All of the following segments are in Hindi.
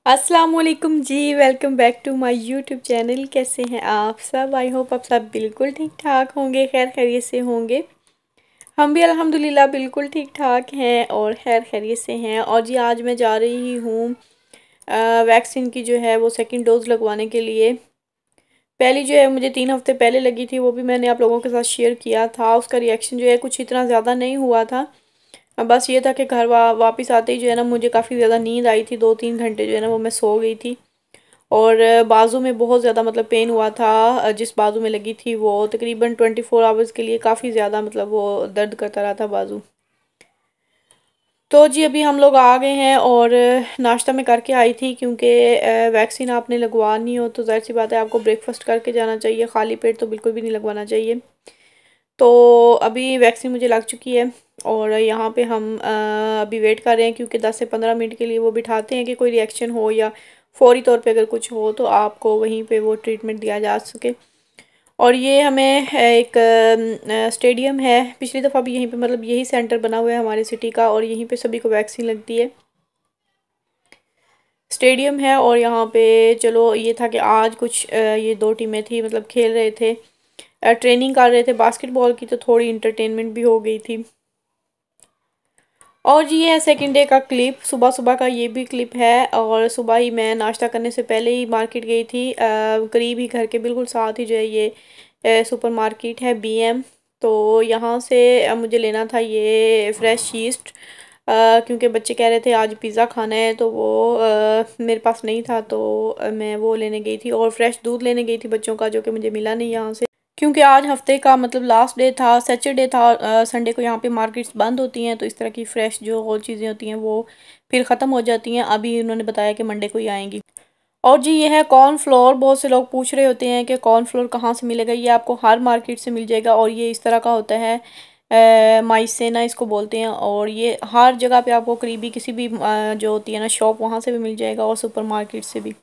अस्सलाम वालेकुम जी। Welcome back to my YouTube channel. कैसे हैं आप सब? आई होप आप सब बिल्कुल ठीक ठाक होंगे, खैर खैरियत से होंगे। हम भी अल्हम्दुलिल्लाह बिल्कुल ठीक ठाक हैं और खैर खैरियत से हैं। और जी आज मैं जा रही हूँ वैक्सीन की जो है वो सेकंड डोज़ लगवाने के लिए। पहली जो है मुझे 3 हफ्ते पहले लगी थी, वो भी मैंने आप लोगों के साथ शेयर किया था। उसका रिएक्शन जो है कुछ इतना ज़्यादा नहीं हुआ था। बस ये था कि घर वापस आते ही जो है ना मुझे काफ़ी ज़्यादा नींद आई थी। 2-3 घंटे जो है ना वो मैं सो गई थी। और बाजू में बहुत ज़्यादा मतलब पेन हुआ था। जिस बाजू में लगी थी वो तकरीबन 24 आवर्स के लिए काफ़ी ज़्यादा मतलब वो दर्द करता रहा था बाजू। तो जी अभी हम लोग आ गए हैं और नाश्ता मैं करके आई थी, क्योंकि वैक्सीन आपने लगवानी हो तो ज़ाहिर सी बात है आपको ब्रेकफास्ट करके जाना चाहिए, खाली पेट तो बिल्कुल भी नहीं लगवाना चाहिए। तो अभी वैक्सीन मुझे लग चुकी है और यहाँ पे हम अभी वेट कर रहे हैं, क्योंकि 10 से 15 मिनट के लिए वो बिठाते हैं कि कोई रिएक्शन हो या फ़ौरी तौर पे अगर कुछ हो तो आपको वहीं पे वो ट्रीटमेंट दिया जा सके। और ये हमें एक स्टेडियम है, पिछली दफ़ा भी यहीं पे मतलब यही सेंटर बना हुआ है हमारी सिटी का, और यहीं पे सभी को वैक्सीन लगती है। स्टेडियम है और यहाँ पे चलो ये था कि आज कुछ ये दो टीमें थी, मतलब खेल रहे थे, ट्रेनिंग कर रहे थे बास्केटबॉल की, तो थोड़ी इंटरटेनमेंट भी हो गई थी। और जी ये है सेकंड डे का क्लिप, सुबह सुबह का ये भी क्लिप है। और सुबह ही मैं नाश्ता करने से पहले ही मार्केट गई थी, करीब ही घर के बिल्कुल साथ ही जो है ये सुपर मार्केट है बीएम। तो यहाँ से मुझे लेना था ये फ्रेश ईस्ट, क्योंकि बच्चे कह रहे थे आज पिज़्ज़ा खाना है, तो वो मेरे पास नहीं था, तो मैं वो लेने गई थी। और फ्रेश दूध लेने गई थी बच्चों का, जो कि मुझे मिला नहीं यहाँ से, क्योंकि आज हफ्ते का मतलब लास्ट डे था, सैटरडे था। संडे को यहाँ पे मार्केट्स बंद होती हैं, तो इस तरह की फ़्रेश जो और चीज़ें होती हैं वो फिर ख़त्म हो जाती हैं। अभी उन्होंने बताया कि मंडे को ही आएंगी। और जी ये है कॉर्नफ्लोर। बहुत से लोग पूछ रहे होते हैं कि कॉर्नफ्लोर कहाँ से मिलेगा। ये आपको हर मार्केट से मिल जाएगा और ये इस तरह का होता है, माइसेना इसको बोलते हैं। और ये हर जगह पे आपको करीबी किसी भी जो होती है ना शॉप, वहाँ से भी मिल जाएगा और सुपर मार्केट से भी।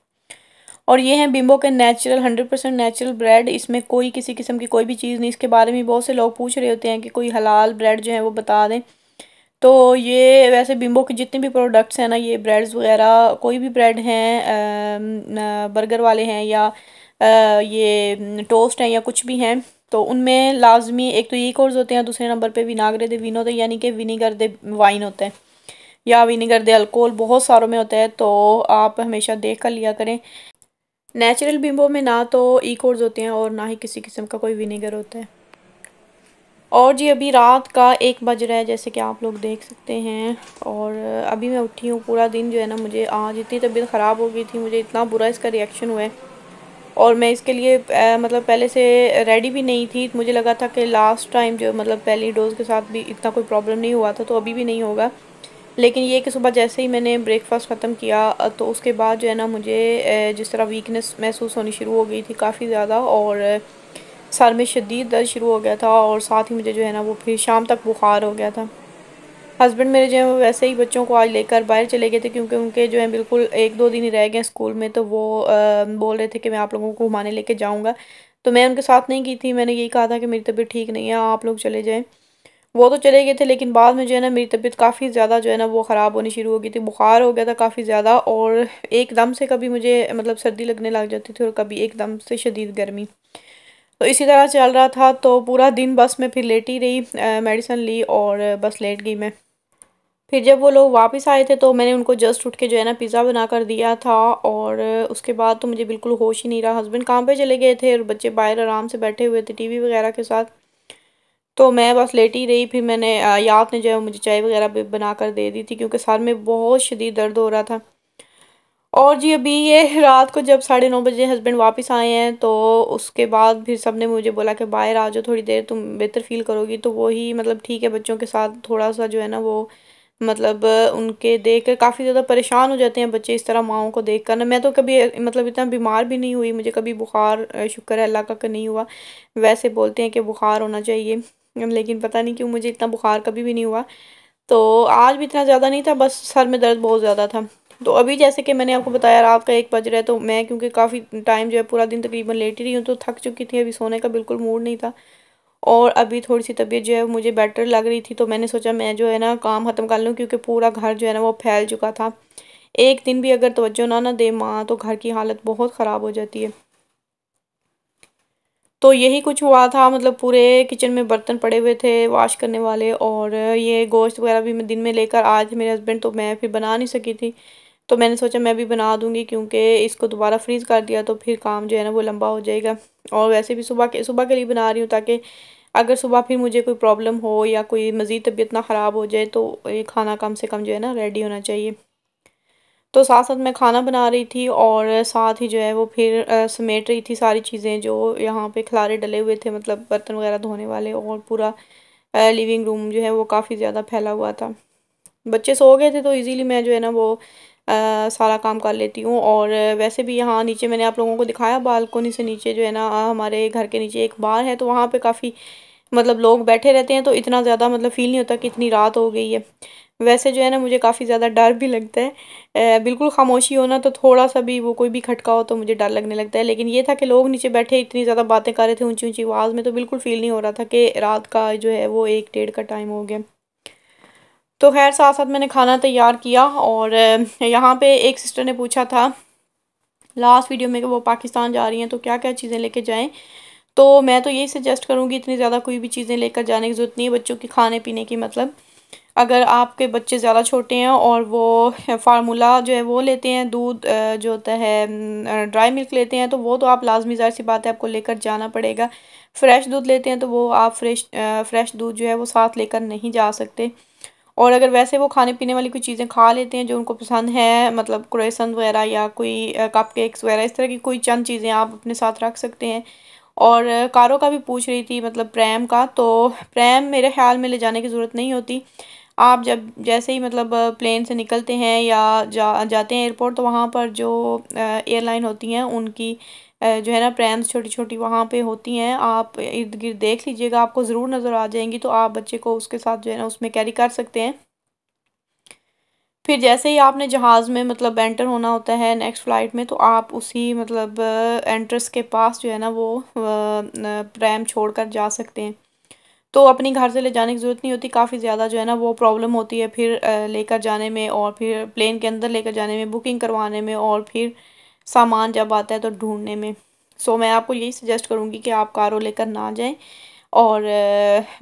और ये हैं बिम्बो के नेचुरल 100% नेचुरल ब्रेड। इसमें कोई किसी किस्म की कोई भी चीज़ नहीं। इसके बारे में बहुत से लोग पूछ रहे होते हैं कि कोई हलाल ब्रेड जो है वो बता दें। तो ये वैसे बिम्बो के जितने भी प्रोडक्ट्स हैं ना, ये ब्रेड्स वगैरह कोई भी ब्रेड हैं, बर्गर वाले हैं या ये टोस्ट हैं या कुछ भी हैं, तो उनमें लाजमी एक तो ये कोर्स होते हैं, दूसरे नंबर पे विनाग्रे दे विनो होते हैं, यानी कि विनीगर दे वाइन होता है या विनीगर दे अल्कोहल, बहुत सारों में होता है। तो आप हमेशा देख कर लिया करें। नेचुरल बिम्बो में ना तो ई कोड्स होते हैं और ना ही किसी किस्म का कोई विनेगर होता है। और जी अभी रात का 1 बज रहा है, जैसे कि आप लोग देख सकते हैं। और अभी मैं उठी हूँ। पूरा दिन जो है ना मुझे आज इतनी तबीयत ख़राब हो गई थी, मुझे इतना बुरा इसका रिएक्शन हुआ है। और मैं इसके लिए मतलब पहले से रेडी भी नहीं थी। मुझे लगा था कि लास्ट टाइम जो मतलब पहली डोज़ के साथ भी इतना कोई प्रॉब्लम नहीं हुआ था, तो अभी भी नहीं होगा। लेकिन ये कि सुबह जैसे ही मैंने ब्रेकफास्ट ख़त्म किया, तो उसके बाद जो है ना मुझे जिस तरह वीकनेस महसूस होनी शुरू हो गई थी काफ़ी ज़्यादा, और सर में शदीद दर्द शुरू हो गया था, और साथ ही मुझे जो है ना वो फिर शाम तक बुखार हो गया था। हस्बैंड मेरे जो है वो वैसे ही बच्चों को आज लेकर बाहर चले गए थे, क्योंकि उनके जो है बिल्कुल 1-2 दिन ही रह गए स्कूल में, तो वो बोल रहे थे कि मैं आप लोगों को घुमाने लेके जाऊँगा। तो मैं उनके साथ नहीं की थी, मैंने यही कहा था कि मेरी तबीयत ठीक नहीं है, आप लोग चले जाएँ। वो तो चले गए थे, लेकिन बाद में जो है ना मेरी तबीयत काफ़ी ज़्यादा जो है ना वो ख़राब होनी शुरू हो गई थी। बुखार हो गया था काफ़ी ज़्यादा, और एकदम से कभी मुझे मतलब सर्दी लगने लग जाती थी और कभी एकदम से शदीद गर्मी। तो इसी तरह चल रहा था। तो पूरा दिन बस मैं फिर लेटी रही, मेडिसिन ली और बस लेट गई मैं। फिर जब वो लोग वापस आए थे तो मैंने उनको जस्ट उठ के जो है ना पिज़्ज़ा बना कर दिया था, और उसके बाद तो मुझे बिल्कुल होश ही नहीं रहा। हस्बैंड काम पे चले गए थे और बच्चे बाहर आराम से बैठे हुए थे टीवी वगैरह के साथ। तो मैं बस लेटी रही। फिर मैंने याद ने जो है मुझे चाय वगैरह भी बना कर दे दी थी, क्योंकि सर में बहुत शदीद दर्द हो रहा था। और जी अभी ये रात को जब 9:30 बजे हस्बैंड वापस आए हैं, तो उसके बाद फिर सबने मुझे बोला कि बाहर आ जाओ थोड़ी देर, तुम बेहतर फ़ील करोगी। तो वही मतलब ठीक है, बच्चों के साथ थोड़ा-सा जो है ना वो मतलब उनके देख कर काफ़ी ज़्यादा परेशान हो जाते हैं बच्चे इस तरह माँओं को देख कर ना। मैं तो कभी मतलब इतना बीमार भी नहीं हुई, मुझे कभी बुखार शुक्र है अल्लाह का कि नहीं हुआ। वैसे बोलते हैं कि बुखार होना चाहिए, लेकिन पता नहीं क्यों मुझे इतना बुखार कभी भी नहीं हुआ। तो आज भी इतना ज़्यादा नहीं था, बस सर में दर्द बहुत ज़्यादा था। तो अभी जैसे कि मैंने आपको बताया रात का 1 बज रहा है, तो मैं क्योंकि काफ़ी टाइम जो है पूरा दिन तकरीबन लेटी रही हूँ, तो थक चुकी थी, अभी सोने का बिल्कुल मूड नहीं था। और अभी थोड़ी-सी तबीयत जो है मुझे बेटर लग रही थी, तो मैंने सोचा मैं जो है ना काम ख़त्म कर लूँ, क्योंकि पूरा घर जो है ना वो फैल चुका था। एक दिन भी अगर तवज्जो ना दे माँ तो घर की हालत बहुत ख़राब हो जाती है। तो यही कुछ हुआ था, मतलब पूरे किचन में बर्तन पड़े हुए थे वॉश करने वाले, और ये गोश्त वगैरह भी मैं दिन में लेकर आए थे मेरे हस्बैंड, तो मैं फिर बना नहीं सकी थी। तो मैंने सोचा मैं भी बना दूंगी, क्योंकि इसको दोबारा फ्रीज़ कर दिया तो फिर काम जो है ना वो लंबा हो जाएगा। और वैसे भी सुबह के लिए बना रही हूँ, ताकि अगर सुबह फिर मुझे कोई प्रॉब्लम हो या कोई मज़ीद तबीयत ना ख़राब हो जाए तो ये खाना कम से कम जो है ना रेडी होना चाहिए। तो साथ-साथ मैं खाना बना रही थी और साथ ही जो है वो फिर समेट रही थी सारी चीज़ें जो यहाँ पे खलारे डले हुए थे, मतलब बर्तन वगैरह धोने वाले, और पूरा लिविंग रूम जो है वो काफ़ी ज़्यादा फैला हुआ था। बच्चे सो गए थे तो इज़िली मैं जो है ना वो सारा काम कर लेती हूँ। और वैसे भी यहाँ नीचे मैंने आप लोगों को दिखाया, बालकनी से नीचे जो है ना हमारे घर के नीचे एक बार है, तो वहाँ पे काफ़ी मतलब लोग बैठे रहते हैं, तो इतना ज़्यादा मतलब फ़ील नहीं होता कि इतनी रात हो गई है। वैसे जो है ना मुझे काफ़ी ज़्यादा डर भी लगता है। बिल्कुल खामोशी हो ना तो थोड़ा-सा भी वो कोई भी खटका हो तो मुझे डर लगने लगता है। लेकिन ये था कि लोग नीचे बैठे इतनी ज़्यादा बातें कर रहे थे ऊँची-ऊँची आवाज़ में, तो बिल्कुल फ़ील नहीं हो रहा था कि रात का जो है वो 1 डेढ़ का टाइम हो गया। तो ख़ैर साथ-साथ मैंने खाना तैयार किया। और यहाँ पे एक सिस्टर ने पूछा था लास्ट वीडियो में कि वो पाकिस्तान जा रही हैं तो क्या-क्या चीज़ें लेके जाएँ। तो मैं तो यही सजेस्ट करूँगी, इतनी ज़्यादा कोई भी चीज़ें लेकर जाने की ज़रूरत नहीं है बच्चों के खाने-पीने की। मतलब अगर आपके बच्चे ज़्यादा छोटे हैं और वो फ़ार्मूला जो है वो लेते हैं, दूध जो होता है ड्राई मिल्क लेते हैं, तो वो तो आप लाज़मी ज़ाहिर-सी बात है आपको लेकर जाना पड़ेगा। फ्रेश दूध लेते हैं तो वो आप फ्रेश दूध जो है वो साथ लेकर नहीं जा सकते। और अगर वैसे वो खाने-पीने वाली कोई चीज़ें खा लेते हैं जो उनको पसंद है, मतलब क्रोएसन वगैरह या कोई कपकेक्स वगैरह, इस तरह की कोई चंद चीज़ें आप अपने साथ रख सकते हैं। और कारों का भी पूछ रही थी, मतलब प्रैम का, तो प्रैम मेरे ख़्याल में ले जाने की ज़रूरत नहीं होती। आप जब जैसे ही मतलब प्लेन से निकलते हैं या जाते हैं एयरपोर्ट, तो वहाँ पर जो एयरलाइन होती हैं उनकी जो है ना प्रैम्स छोटी-छोटी वहाँ पे होती हैं। आप इर्द-गिर्द देख लीजिएगा, आपको ज़रूर नज़र आ जाएँगी, तो आप बच्चे को उसके साथ जो है ना उसमें कैरी कर सकते हैं। फिर जैसे ही आपने जहाज़ में मतलब एंटर होना होता है नेक्स्ट फ़्लाइट में, तो आप उसी मतलब एंट्रेंस के पास जो है ना वो प्रैम छोड़कर जा सकते हैं। तो अपनी घर से ले जाने की ज़रूरत नहीं होती, काफ़ी ज़्यादा जो है ना वो प्रॉब्लम होती है फिर लेकर जाने में, और फिर प्लेन के अंदर लेकर जाने में, बुकिंग करवाने में, और फिर सामान जब आता है तो ढूँढने में। सो मैं आपको यही सजेस्ट करूँगी कि आप कारों लेकर ना जाएँ। और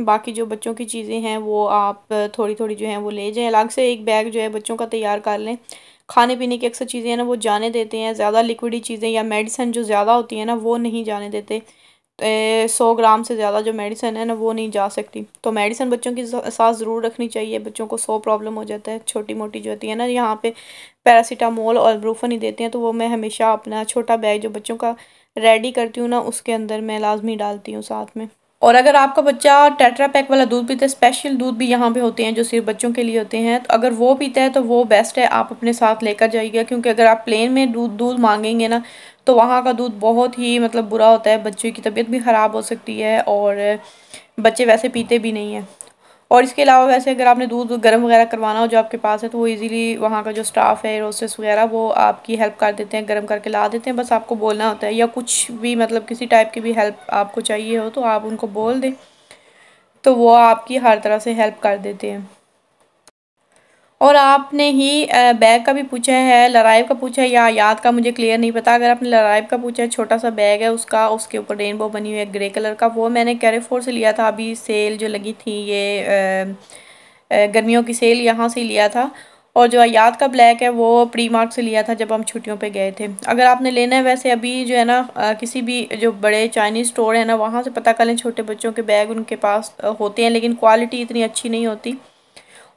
बाकी जो बच्चों की चीज़ें हैं वो आप थोड़ी-थोड़ी जो हैं वो ले जाएँ। अलग से एक बैग जो है बच्चों का तैयार कर लें। खाने-पीने की अक्सर चीज़ें हैं ना वो जाने देते हैं, ज़्यादा लिक्विडी चीज़ें या मेडिसिन जो ज़्यादा होती है ना वो नहीं जाने देते। 100 ग्राम से ज़्यादा जो मेडिसिन है ना वो नहीं जा सकती। तो मेडिसिन बच्चों की साथ ज़रूर रखनी चाहिए, बच्चों को 100 प्रॉब्लम हो जाता है छोटी-मोटी जो होती है ना। यहाँ पे पैरासिटामोल और इब्रूफेन ही देते हैं, तो वो मैं हमेशा अपना छोटा बैग जो बच्चों का रेडी करती हूँ ना उसके अंदर मैं लाज़मी डालती हूँ साथ में। और अगर आपका बच्चा टेट्रा पैक वाला दूध पीता है, स्पेशल दूध भी यहाँ पे होते हैं जो सिर्फ बच्चों के लिए होते हैं, तो अगर वो पीता है तो वो बेस्ट है, आप अपने साथ लेकर जाइएगा। क्योंकि अगर आप प्लेन में दूध मांगेंगे ना तो वहाँ का दूध बहुत ही मतलब बुरा होता है, बच्चे की तबीयत भी ख़राब हो सकती है, और बच्चे वैसे पीते भी नहीं हैं। और इसके अलावा वैसे अगर आपने दूध गर्म वगैरह करवाना हो जो आपके पास है, तो वो इजीली वहाँ का जो स्टाफ है रोस्टर्स वगैरह वो आपकी हेल्प कर देते हैं, गर्म करके ला देते हैं। बस आपको बोलना होता है, या कुछ भी मतलब किसी टाइप की भी हेल्प आपको चाहिए हो तो आप उनको बोल दें, तो वो आपकी हर तरह से हेल्प कर देते हैं। और आपने ही बैग का भी पूछा है, लराइब का पूछा है या याद का, मुझे क्लियर नहीं पता। अगर आपने लराइब का पूछा है, छोटा सा बैग है उसका, उसके ऊपर रेनबो बनी हुई है ग्रे कलर का, वो मैंने कैरीफोर से लिया था। अभी सेल जो लगी थी ये गर्मियों की सेल, यहाँ से ही लिया था। और जो याद का ब्लैक है वो प्री मार्क से लिया था जब हम छुट्टियों पे गए थे। अगर आपने लेना है वैसे अभी जो है ना किसी भी जो बड़े चाइनीज़ स्टोर है ना वहाँ से पता कर लें, छोटे बच्चों के बैग उनके पास होते हैं, लेकिन क्वालिटी इतनी अच्छी नहीं होती।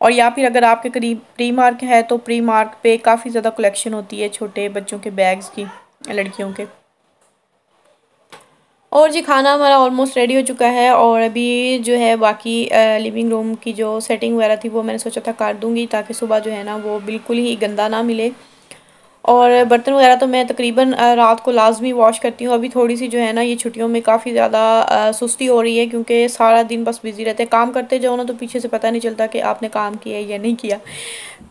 और या फिर अगर आपके करीब प्री मार्क है तो प्री मार्क पे काफ़ी ज़्यादा कलेक्शन होती है छोटे बच्चों के बैग्स की, लड़कियों के। और जी खाना हमारा ऑलमोस्ट रेडी हो चुका है, और अभी जो है बाकी लिविंग रूम की जो सेटिंग वगैरह थी वो मैंने सोचा था कर दूँगी, ताकि सुबह जो है ना वो बिल्कुल ही गंदा ना मिले। और बर्तन वगैरह तो मैं तकरीबन रात को लाज़मी वॉश करती हूँ। अभी थोड़ी-सी जो है ना ये छुट्टियों में काफ़ी ज़्यादा सुस्ती हो रही है, क्योंकि सारा दिन बस बिज़ी रहते हैं। काम करते जाओ ना तो पीछे से पता नहीं चलता कि आपने काम किया है या नहीं किया।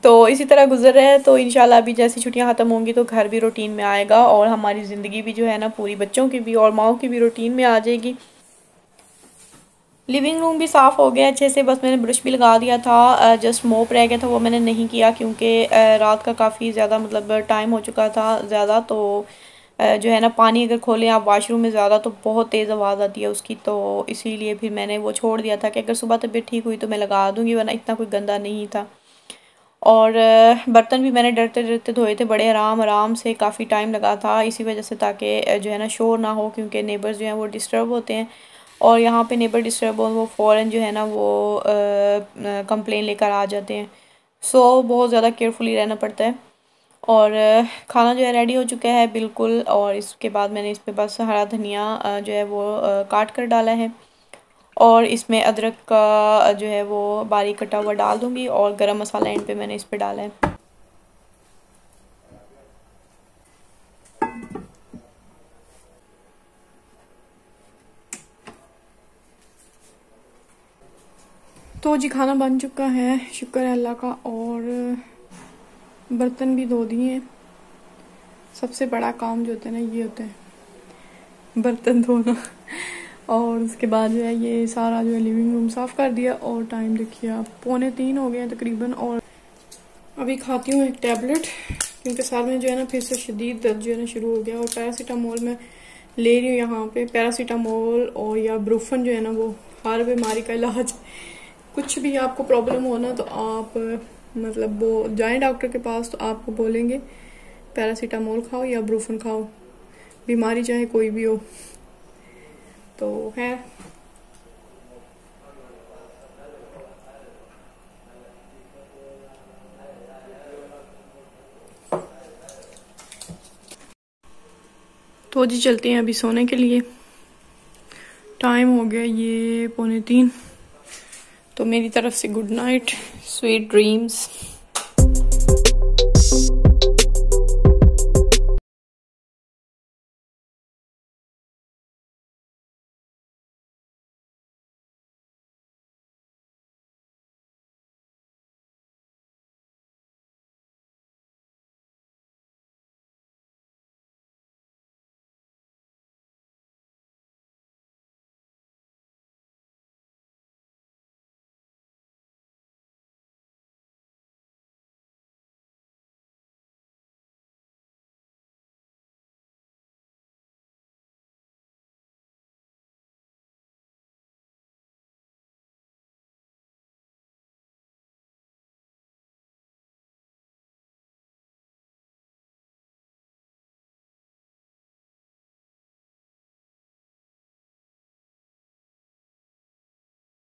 तो इसी तरह गुज़र रहा है। तो इंशाल्लाह अभी जैसी छुट्टियाँ ख़त्म होंगी तो घर भी रूटीन में आएगा, और हमारी ज़िंदगी भी जो है ना पूरी बच्चों की भी और माँओं की भी रूटीन में आ जाएगी। लिविंग रूम भी साफ़ हो गया अच्छे से, बस मैंने ब्रश भी लगा दिया था, जस्ट मोप रह गया था वो मैंने नहीं किया क्योंकि रात का काफ़ी ज़्यादा मतलब टाइम हो चुका था ज़्यादा। तो जो है ना, पानी अगर खोलें आप वॉशरूम में ज़्यादा तो बहुत तेज़ आवाज़ आती है उसकी, तो इसीलिए फिर मैंने वो छोड़ दिया था कि अगर सुबह तबीयत ठीक हुई तो मैं लगा दूँगी, वरना इतना कोई गंदा नहीं था। और बर्तन भी मैंने डरते डरते धोए थे, बड़े आराम आराम से, काफ़ी टाइम लगा था इसी वजह से, ताकि जो है ना शोर ना हो, क्योंकि नेबर्स जो हैं वो डिस्टर्ब होते हैं और यहाँ पे नेबर डिस्टर्ब हो वो फ़ौरन जो है ना वो कंप्लेन लेकर आ जाते हैं। सो बहुत ज़्यादा केयरफुली रहना पड़ता है। और खाना जो है रेडी हो चुका है बिल्कुल, और इसके बाद मैंने इस पे बस हरा धनिया जो है वो काट कर डाला है, और इसमें अदरक का जो है वो बारीक कटा हुआ डाल दूँगी, और गरम मसाला एंड पे मैंने इस पे डाला है। तो जी खाना बन चुका है, शुक्र है अल्लाह का, और बर्तन भी धो दिए हैं। सबसे बड़ा काम जो होता है ना ये होता है बर्तन धोना। और उसके बाद जो है ये सारा जो है लिविंग रूम साफ़ कर दिया, और टाइम देखिए आप 2:45 हो गए हैं तकरीबन। और अभी खाती हूँ एक टैबलेट, क्योंकि साल में जो है ना फिर से शदीद दर्द जो है ना शुरू हो गया, और पैरासीटामोल मैं ले रही हूँ यहाँ पे। पैरासीटामोल और या ब्रूफन जो है ना वो हर बीमारी का इलाज। कुछ भी आपको प्रॉब्लम हो ना तो आप मतलब वो जाएं डॉक्टर के पास, तो आपको बोलेंगे पैरासीटामोल खाओ या ब्रूफन खाओ, बीमारी चाहे कोई भी हो। तो है तो जी चलते हैं अभी सोने के लिए। टाइम हो गया ये 2:45। तो मेरी तरफ से गुड नाइट, स्वीट ड्रीम्स।